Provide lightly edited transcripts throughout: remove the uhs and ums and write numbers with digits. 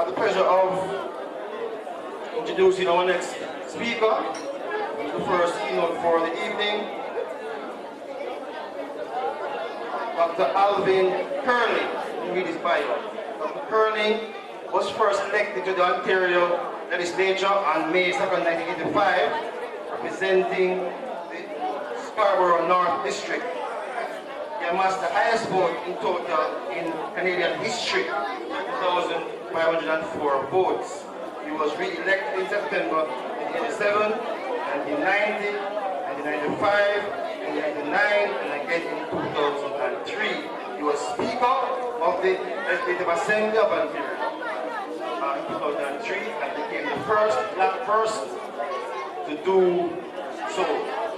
have the pleasure of introducing our next speaker, the first keynote for the evening, Dr. Alvin Curley. Let me read his bio. Dr. Curley was first elected to the Ontario Legislature on May 2nd, 1985, representing the Scarborough North District. He amassed the highest vote in total in Canadian history, 30,504 votes. He was re-elected in September 1987, 1990, 1995, 1999, and again in 2003. He was Speaker of the Legislative Assembly of Ontario in 2003 and became the first black person to do so.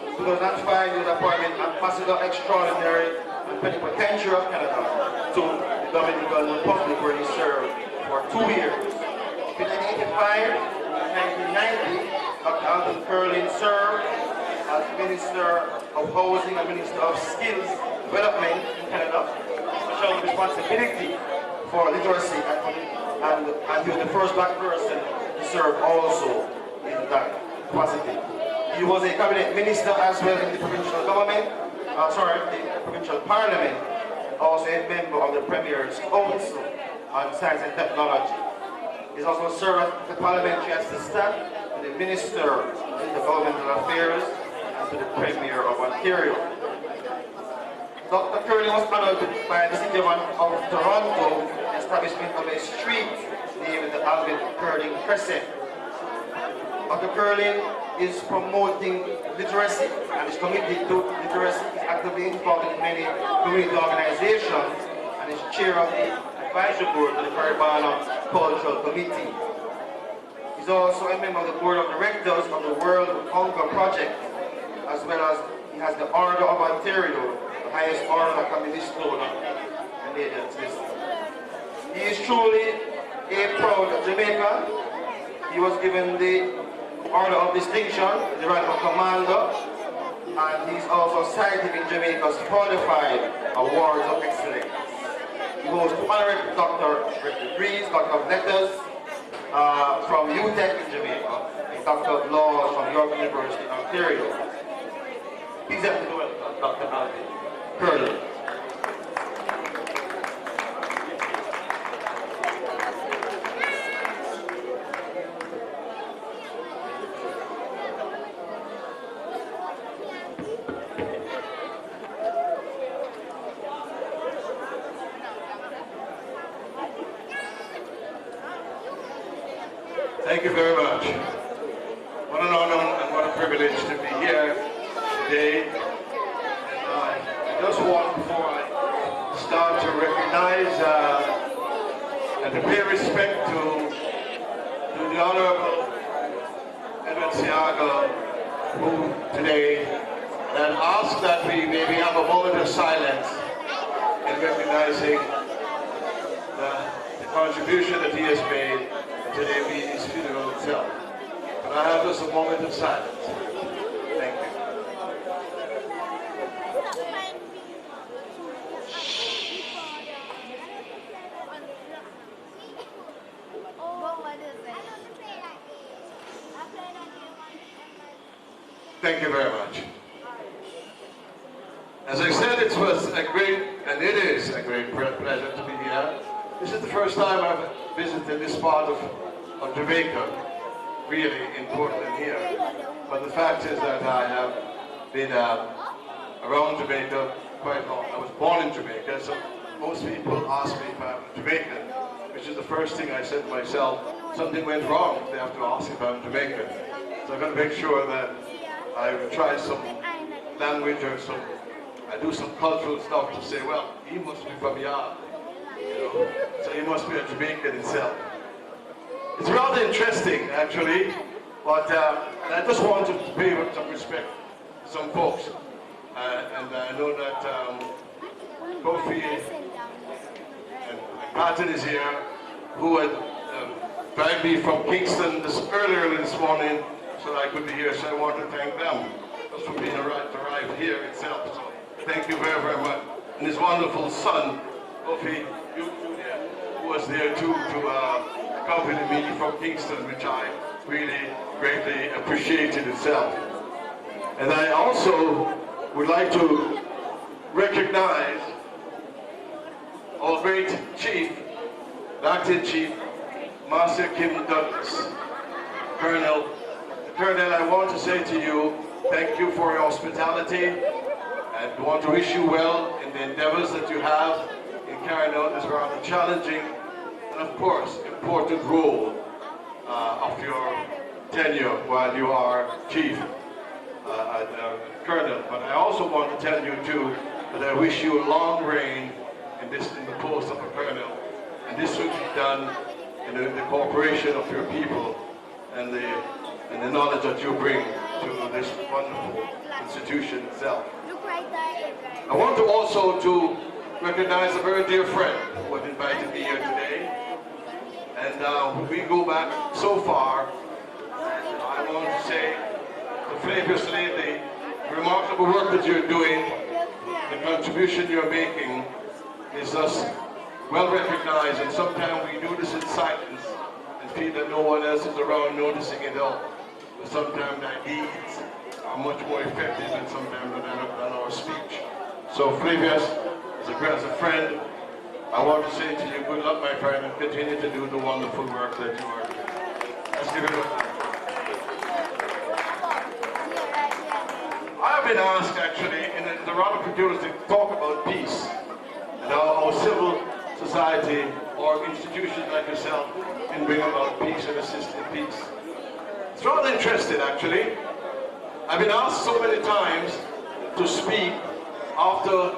In 2005, he was appointed Ambassador Extraordinary and Plenipotentiary of Canada to the Dominican Republic, where he served for 2 years. In 1985 and 1990, Dr. Alvin Curley served as Minister of Housing and Minister of Skills Development in Canada, special responsibility for literacy, and he was the first black person to serve also in that capacity. He was a cabinet minister as well in the provincial government, the provincial parliament, also a member of the Premier's Council on Science and Technology. He's also served as the parliamentary assistant to the Minister in the Governmental Affairs and to the Premier of Ontario. Dr. Curley was honored by the City of Toronto with the establishment of a street named the Alvin Curley Crescent. Dr. Curley is promoting literacy and is committed to literacy. He's actively involved in many community organizations and is chair of the advisory board of the Caribana Cultural Committee. He's also a member of the board of directors of the World Hunger Project, as well as he has the Order of Ontario, the highest order that can be bestowed on Canadians. He is truly a proud Jamaican. He was given the Order of Distinction, the rank of Commander, and he's also cited in Jamaica's 45 Awards of Excellence. He holds 2 honorary doctorate degrees, Doctor of Letters from UTEC in Jamaica, and Doctor of Laws from York University in Ontario. Please have to welcome Dr. Alvin Curley. Thank you very much. What an honor and what a privilege to be here today. I just want, before I start, to recognize and to pay respect to the Honorable Edward Siaga, who today, and ask that we maybe have a moment of silence in recognizing the contribution that he has made today being his funeral itself. But I have just a moment of silence. Thank you. Thank you very much. As I said, it was a great, and it is a great pleasure to be here. This is the first time I've visited this part of Jamaica, really in Portland here. But the fact is that I have been around Jamaica quite long. I was born in Jamaica, so most people ask me if I'm Jamaican, which is the first thing I said to myself. Something went wrong, they have to ask if I'm Jamaican. So I'm going to make sure that I try some language or I do some cultural stuff to say, well, he must be from Yard, so he must be a Jamaican himself. It's rather interesting, actually, but I just want to pay some respect to some folks. And I know that Kofi and Patton is here, who had dragged me from Kingston earlier this morning so that I could be here. So I want to thank them just for being arrived here itself. So thank you very, very much. And his wonderful son, Kofi, who was there too, to accompanied me from Kingston, which I really greatly appreciated itself. And I also would like to recognize our great chief, the acting chief, Master Kim Douglas. Colonel, I want to say to you, thank you for your hospitality, and want to wish you well in the endeavors that you have in carrying out this rather challenging and, of course, important role of your tenure while you are chief, colonel. But I also want to tell you too that I wish you a long reign in the post of a colonel, and this will be done in the cooperation of your people and the knowledge that you bring to this wonderful institution itself. I want to also to recognize a very dear friend who has invited me here today, and we go back so far. And I want to say to Flavius lately, the remarkable work that you're doing, the contribution you're making is just well recognized, and sometimes we do this in silence and feel that no one else is around noticing it all. But sometimes our deeds are much more effective than sometimes than our speech. So Flavius, as a friend, I want to say to you, good luck, my friend, and continue to do the wonderful work that you are doing. Let's give it up. I have been asked, actually, in the round of producers to talk about peace and how civil society or institutions like yourself can bring about peace and assist in peace. It's rather interesting, actually. I've been asked so many times to speak after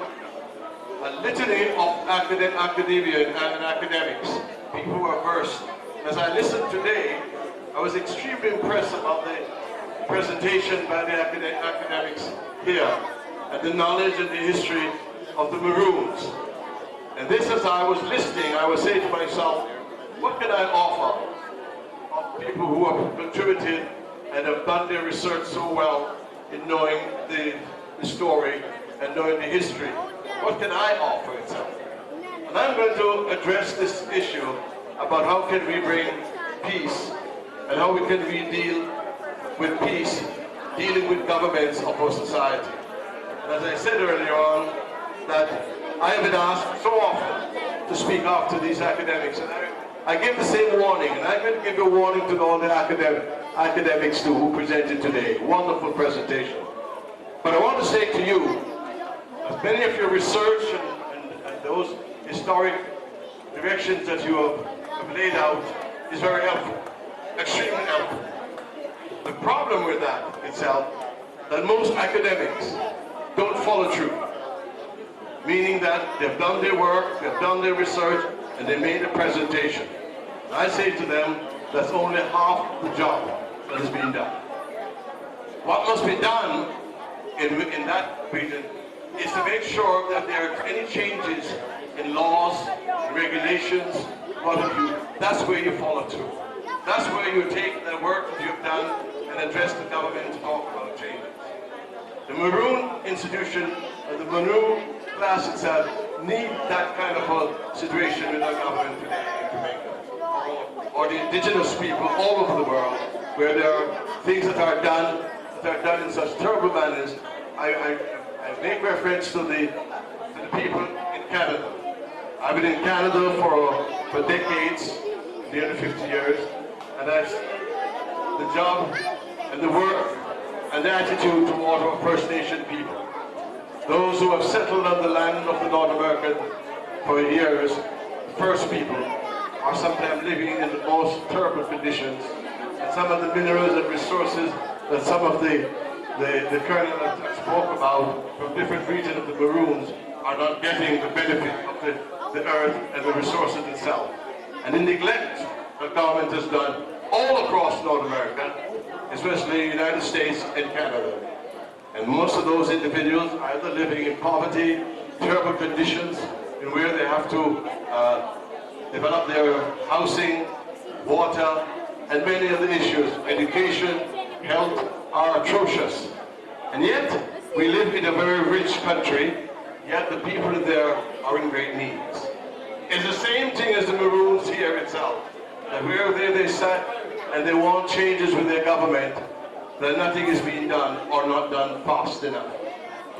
a litany of academia and academics, people who are versed. As I listened today, I was extremely impressed about the presentation by the academics here and the knowledge and the history of the Maroons. And this, as I was listening, I was saying to myself, what can I offer of people who have contributed and have done their research so well in knowing the story and knowing the history? What can I offer itself? And I'm going to address this issue about how can we bring peace and how can we deal with peace, dealing with governments of our society. And as I said earlier on, that I have been asked so often to speak after these academics, and I give the same warning, and I'm going to give a warning to all the academics too who presented today. Wonderful presentation. But I want to say to you, as many of your research and those historic directions that you have laid out is very helpful, extremely helpful. The problem with that itself, that most academics don't follow through. Meaning that they've done their work, they've done their research, and they made a presentation. And I say to them, that's only half the job that is being done. What must be done in that region is to make sure that there are any changes in laws, regulations, what have you. That's where you follow through. That's where you take the work that you've done and address the government to talk about changes. The Maroon institution, the Maroon class itself, need that kind of a situation with our government today in Jamaica. Or the indigenous people all over the world, where there are things that are done in such terrible manners. I make reference to the people in Canada. I've been in Canada for decades, nearly 50 years, and that's the job and the work and the attitude toward our First Nation people. Those who have settled on the land of the North American for years, the first people, are sometimes living in the most terrible conditions. And some of the minerals and resources that some of the colonel that spoke about from different regions of the Maroons are not getting the benefit of the earth and the resources itself. And the neglect that government has done all across North America, especially the United States and Canada. And most of those individuals are either living in poverty, terrible conditions, in where they have to develop their housing, water, and many other issues. Education, health are atrocious. And yet, we live in a very rich country, yet the people there are in great needs. It's the same thing as the Maroons here itself. that where they sat and they want changes with their government, that nothing is being done or not done fast enough.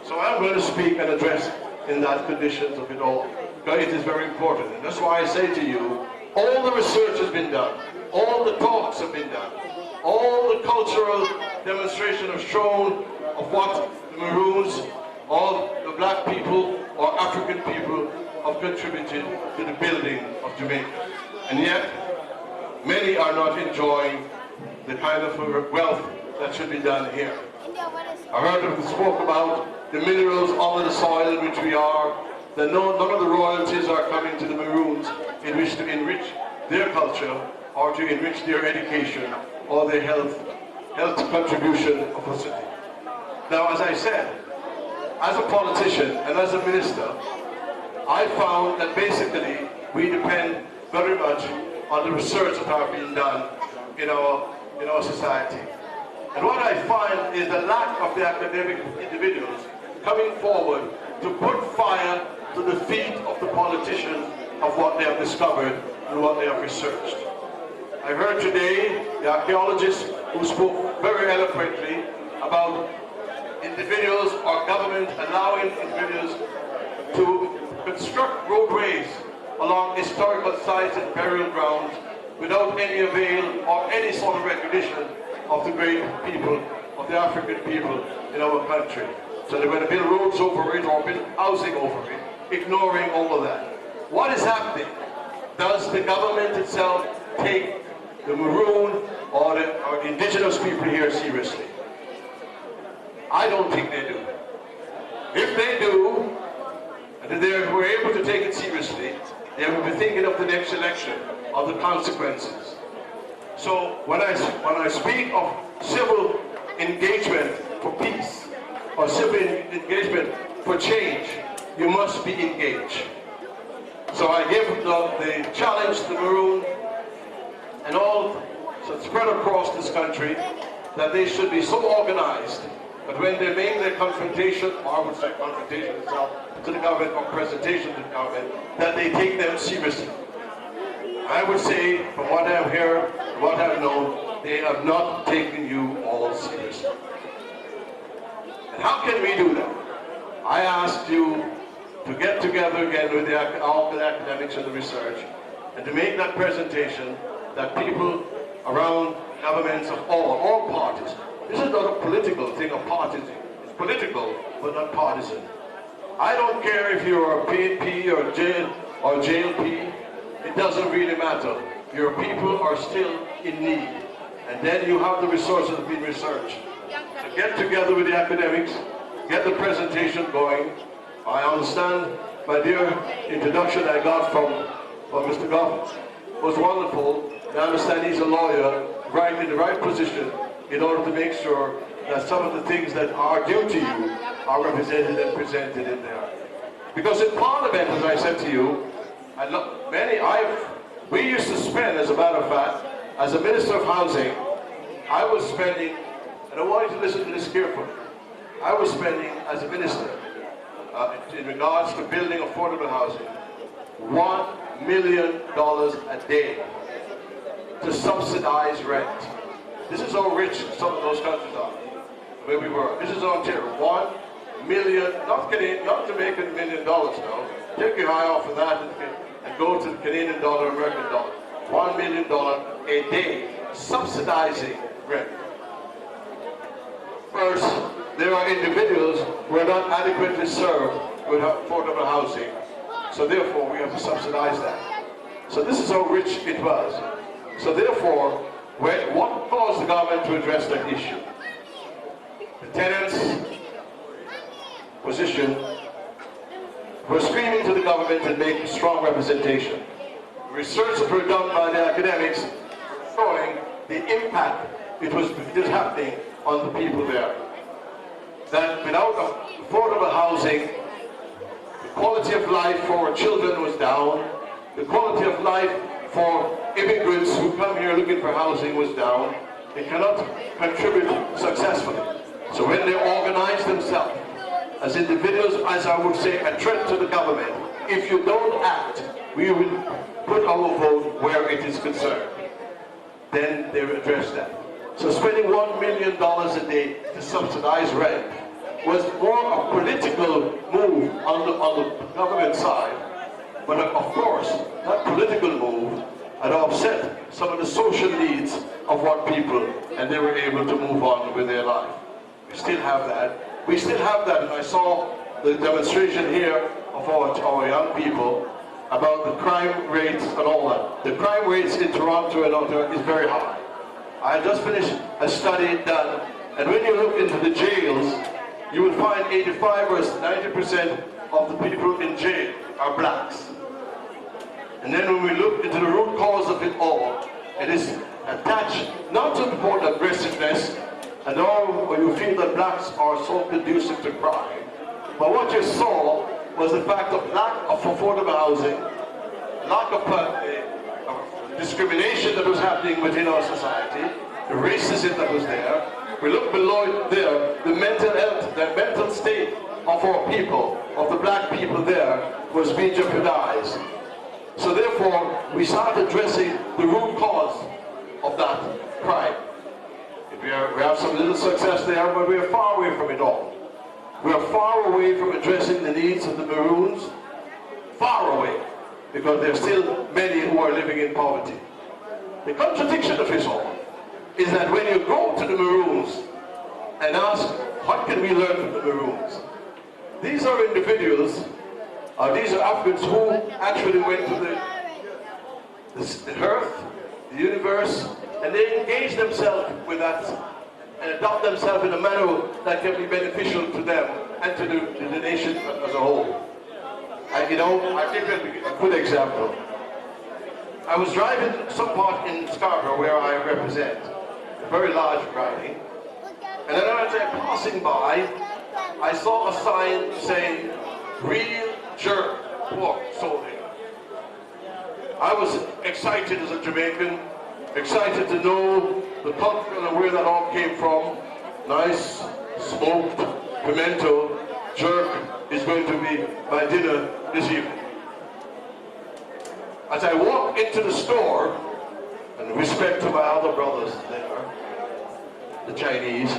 So I'm going to speak and address in that conditions of it all, because it is very important. And that's why I say to you, all the research has been done, all the talks have been done, all the cultural demonstration have shown of what the Maroons, all the black people or African people have contributed to the building of Jamaica. And yet, many are not enjoying the kind of wealth that should be done here. I heard it spoke about the minerals under the soil in which we are, that none of the royalties are coming to the Maroons in which to enrich their culture or to enrich their education or their health contribution of the city. Now, as I said, as a politician and as a minister, I found that basically we depend very much on the research that are being done in our society. And what I find is the lack of the academic individuals coming forward to put fire to the feet of the politicians of what they have discovered and what they have researched. I heard today the archaeologist who spoke very eloquently about individuals or government allowing individuals to construct roadways along historical sites and burial grounds without any avail or any sort of recognition of the great people, of the African people in our country. So they're going to build roads over it or build housing over it, ignoring all of that. What is happening? Does the government itself take the Maroon or the indigenous people here seriously? I don't think they do. If they do, and if they were able to take it seriously, they would be thinking of the next election, of the consequences. So when I speak of civil engagement for peace, or civil engagement for change, you must be engaged. So I give the challenge to the Maroon and all so spread across this country that they should be so organized that when they make their confrontation, or I would say confrontation itself, to the government or presentation to the government, that they take them seriously. I would say, from what I've heard, what I've known, they have not taken you all seriously. And how can we do that? I asked you to get together again with all the academics and the research, and to make that presentation that people around governments of all parties, this is not a political thing of parties, it's political, but not partisan. I don't care if you're a PNP or JLP, it doesn't really matter. Your people are still in need. And then you have the resources being researched. So get together with the academics, get the presentation going. I understand my dear introduction I got from Mr. Goff was wonderful. I understand he's a lawyer, right in the right position in order to make sure that some of the things that are due to you are represented and presented in there. Because in Parliament, as I said to you, we used to spend, as a matter of fact, as a Minister of Housing, I was spending, and I want you to listen to this carefully, I was spending, as a minister, in regards to building affordable housing, $1 million a day to subsidize rent. This is how rich some of those countries are, where we were. This is Ontario, $1 million, not Jamaican $1 million now. Take your eye off of that and go to the Canadian dollar, American dollar. $1 million a day subsidizing rent. First, there are individuals who are not adequately served with affordable housing. So therefore, we have to subsidize that. So this is how rich it was. So therefore, what caused the government to address that issue? The tenants' position were screaming to the government and making strong representation. Research that were done by the academics showing the impact it was happening on the people there. That without affordable housing, the quality of life for children was down, the quality of life for immigrants who come here looking for housing was down. They cannot contribute successfully. So when they organize themselves as individuals, as I would say, a threat to the government, if you don't act, we will put our vote where it is concerned. then they addressed that. So spending $1 million a day to subsidize rent was more a political move on the government side. But of course, that political move had offset some of the social needs of what people, and they were able to move on with their life. We still have that. We still have that, and I saw the demonstration here of our young people about the crime rates and all that. The crime rates in Toronto and Ontario is very high. I just finished a study done, and when you look into the jails, you will find 85 or 90% of the people in jail are blacks. And then when we look into the root cause of it all, it is attached not to the point of aggressiveness, and all where you feel that blacks are so conducive to crime. But what you saw was the fact of lack of affordable housing, lack of discrimination that was happening within our society, the racism that was there. We look below it there, the mental health, the mental state of our people, of the black people there, was being jeopardized. So therefore, we started addressing the root cause of that crime. We have some little success there, but we are far away from it all. We are far away from addressing the needs of the Maroons, far away, because there are still many who are living in poverty. The contradiction of it all is that when you go to the Maroons and ask, what can we learn from the Maroons? These are individuals, these are Africans who actually went to the earth, the universe, and they engage themselves with that and adopt themselves in a manner that can be beneficial to them and to the nation as a whole. And I'll give you a good example. I was driving some part in Scarborough where I represent, a very large riding, and then as I was passing by, I saw a sign saying, real jerk pork sold here. I was excited as a Jamaican, excited to know the culture and where that all came from. Nice, smoked, pimento, jerk is going to be my dinner this evening. As I walked into the store, and respect to my other brothers there, the Chinese,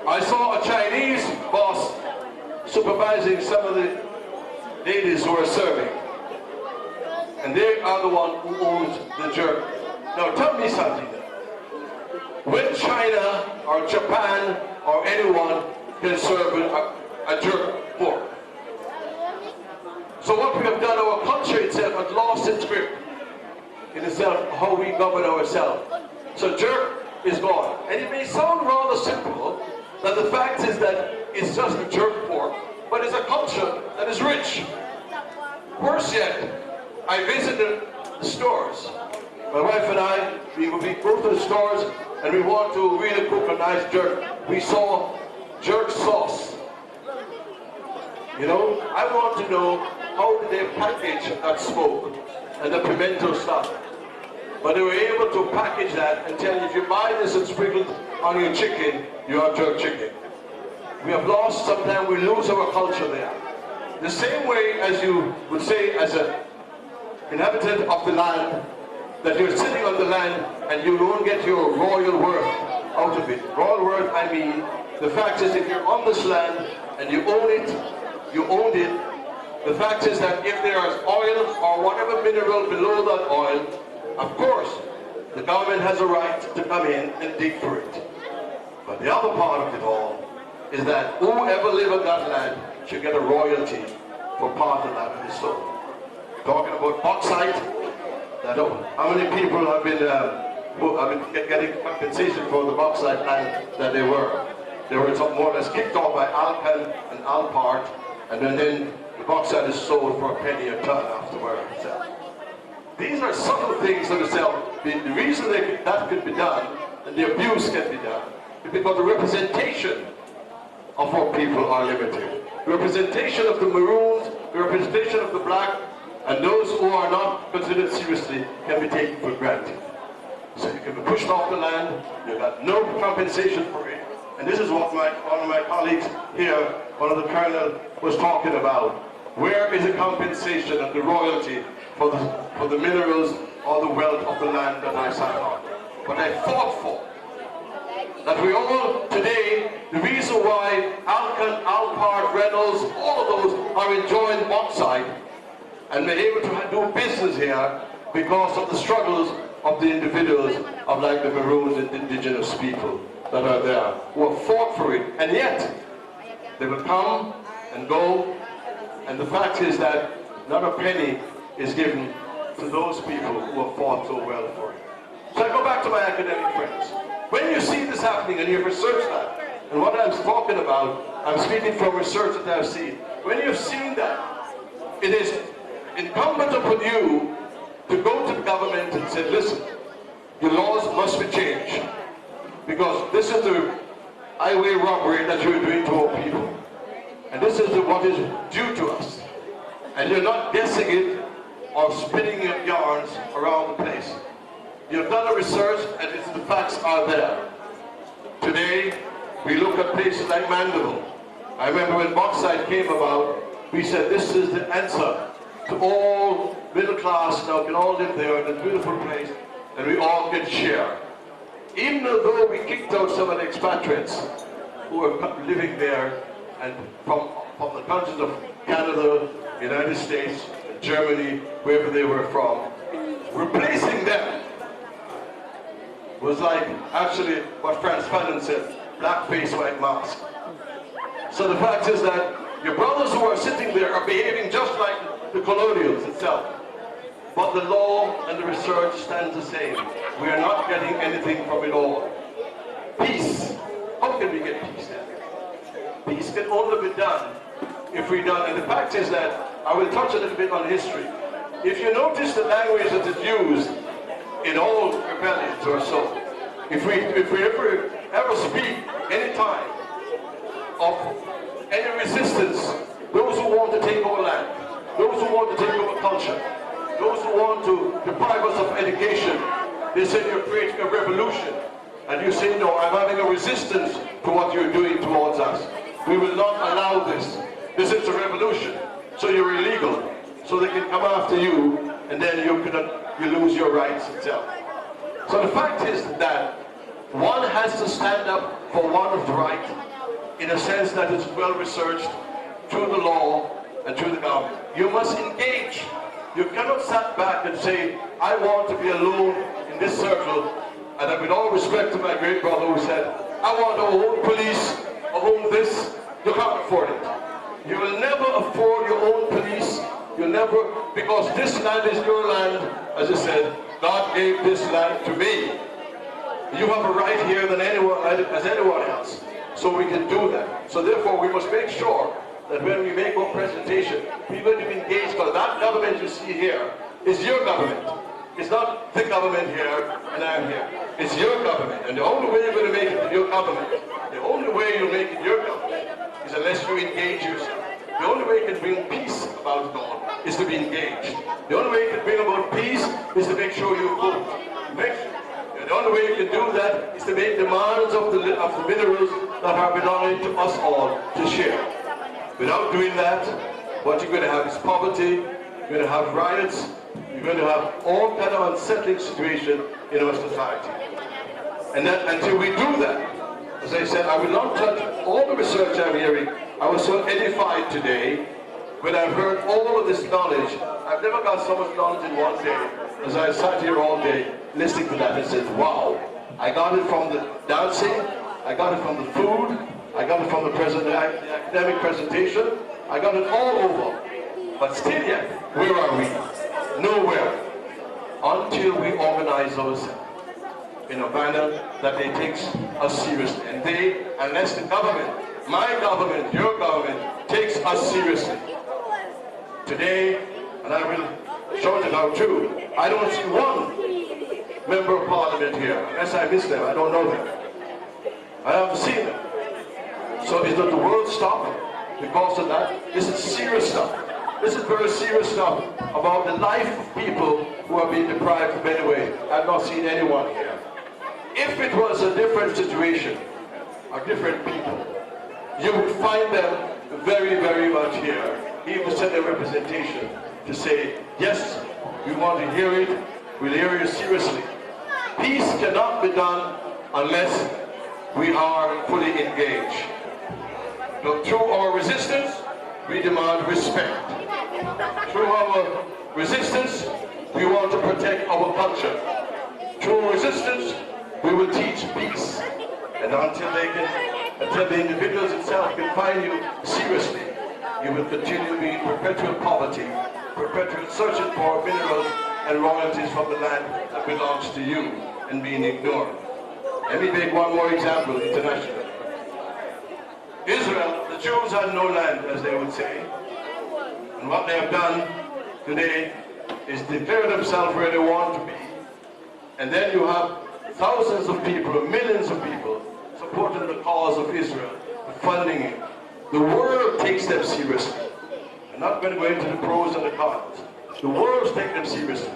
I saw a Chinese boss supervising some of the ladies who are serving. And they are the one who owns the jerk. Now tell me something. When China or Japan or anyone can serve a jerk pork. So what we have done, our culture itself has lost its grip in itself, how we govern ourselves. So jerk is gone. And it may sound rather simple, that the fact is that it's just a jerk pork, but it's a culture that is rich. Worse yet, I visited the stores. My wife and I, we go to the stores and we want to really cook a nice jerk. We saw jerk sauce. I want to know how did they package that smoke and the pimento stuff. But they were able to package that and tell you, if you buy this and sprinkle it on your chicken, you have jerk chicken. We have lost, sometimes we lose our culture there. The same way as you would say as an inhabitant of the land, that you're sitting on the land and you don't get your royal worth out of it. Royal worth, I mean, the fact is if you're on this land and you own it, you owned it, the fact is that if there is oil or whatever mineral below that oil, of course, the government has a right to come in and dig for it. But the other part of it all is that whoever live on that land should get a royalty for part of that of his soul. Talking about bauxite, how many people have been getting compensation for the bauxite land that they were? They were more or less kicked off by Alcan and Alpart, and then the bauxite is sold for a penny a ton afterwards. These are subtle things that the reason that could be done and the abuse can be done is because the representation of our people are limited. The representation of the Maroons, the representation of the black, and those who are not considered seriously can be taken for granted. So you can be pushed off the land, you got no compensation for it. And this is what one of my colleagues here, one of the colonel, was talking about. Where is the compensation and the royalty for the minerals or the wealth of of the land that I sat on, but I fought for. That we all today, the reason why Alcan, Alpart, Reynolds, all of those are enjoying bauxite and we're able to do business here because of the struggles of the individuals of like the Maroon and indigenous people that are there, who have fought for it, and yet they will come and go, and the fact is that not a penny is given to those people who have fought so well for it. So I go back to my academic friends. When you see this happening and you've researched that, and what I'm talking about, I'm speaking from research that I've seen. When you've seen that, it is incumbent upon you to go to the government and say, listen, your laws must be changed. Because this is the highway robbery that you're doing to our people. And this is what is due to us. And you're not guessing it or spinning your yarns around the place. You've done a research and the facts are there. Today, we look at places like Mandeville. I remember when bauxite came about, we said this is the answer to all middle class now can all live there in a beautiful place and we all can share. Even though we kicked out some of the expatriates who were living there and from the countries of Canada, United States, Germany, wherever they were from, replacing them was like actually what Franz Fanon said, black face, white mask. So the fact is that your brothers who are sitting there are behaving just like the colonials itself. But the law and the research stands the same. We are not getting anything from it all. Peace. How can we get peace then? Peace can only be done if we done, and the fact is that, I will touch a little bit on history. If you notice the language that is used in all rebellions or so, if we ever speak any time of any resistance, those who want to take over land, those who want to take over culture, those who want to deprive us of education, they say you're creating a revolution. And you say, no, I'm having a resistance to what you're doing towards us. We will not allow this. This is a revolution. So you're illegal. So they can come after you, and then you lose your rights itself. So the fact is that one has to stand up for one's right in a sense that it's well researched through the law and through the government. You must engage. You cannot sit back and say, I want to be alone in this circle. And with all respect to my great brother who said, I want our own police, our own this. You can't afford it. You will never afford your own police. You'll never, because this land is your land. As I said, God gave this land to me. You have a right here than anyone, as anyone else. So we can do that. So therefore we must make sure that when we make our presentation, people to engage, because that government you see here is your government. It's not the government here and I'm here. It's your government. And the only way you're going to make it your government, the only way you'll make it your government is unless you engage yourself. The only way you can bring peace about God is to be engaged. The only way you can bring about peace is to make sure you vote. The only way you can do that is to make demands of the minerals that are belonging to us all to share. Without doing that, what you're going to have is poverty, you're going to have riots, you're going to have all kind of unsettling situation in our society. And that until we do that, as I said, I will not touch all the research I'm hearing. I was so edified today when I've heard all of this knowledge. I've never got so much knowledge in one day as I sat here all day listening to that and said, wow, I got it from the dancing, I got it from the food, I got it from the academic presentation, I got it all over. But still yet, where are we? Nowhere. Until we organize ourselves in a manner that they take us seriously. And unless the government, my government, your government, takes us seriously. Today, and I will shout it out too, I don't see one member of parliament here. Unless I miss them, I don't know them. I haven't seen them. So is that the world stop because of that? This is serious stuff. This is very serious stuff about the life of people who are being deprived of any way. I've not seen anyone here. If it was a different situation, or different people, you would find them very, very much here. Even send a representation to say, yes, we want to hear it, we'll hear you seriously. Peace cannot be done unless we are fully engaged. So through our resistance, we demand respect. Through our resistance, we want to protect our culture. Through resistance, we will teach peace. And until the individuals itself can find you seriously, you will continue to be in perpetual poverty, perpetual searching for minerals and royalties from the land that belongs to you and being ignored. Let me make one more example internationally. Israel, the Jews had no land, as they would say. And what they have done today is declare themselves where they want to be. And then you have thousands of people, millions of people, supporting the cause of Israel, funding it. The world takes them seriously. I'm not going to go into the pros and the cons. The world takes them seriously.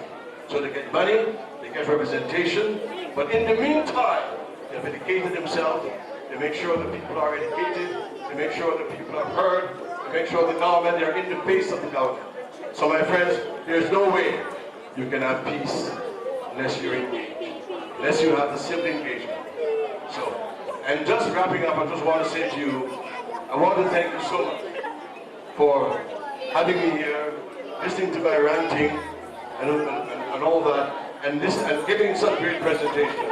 So they get money, they get representation, but in the meantime, they've educated themselves, they make sure the people are educated, they make sure the people are heard, they make sure the government, they're in the face of the government. So my friends, there's no way you can have peace unless you're engaged, unless you have the civil engagement. So, and just wrapping up, I just want to say to you, I want to thank you so much for having me here, listening to my ranting and all that, and giving such great presentation.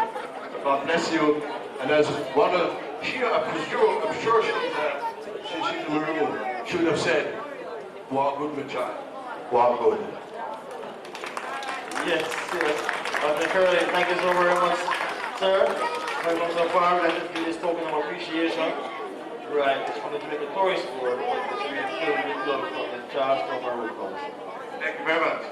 God bless you. And as one of here, I'm sure she's a Maroon, she would have said, walk good, my child, walk good. Yes, Dr. Curley, thank you so very much, sir. Very much so far. Let us do this token of appreciation. Right, it's from the Jamaica Tourist Board, but it's really filled with love from the Charleston Maroon. Thank you very much.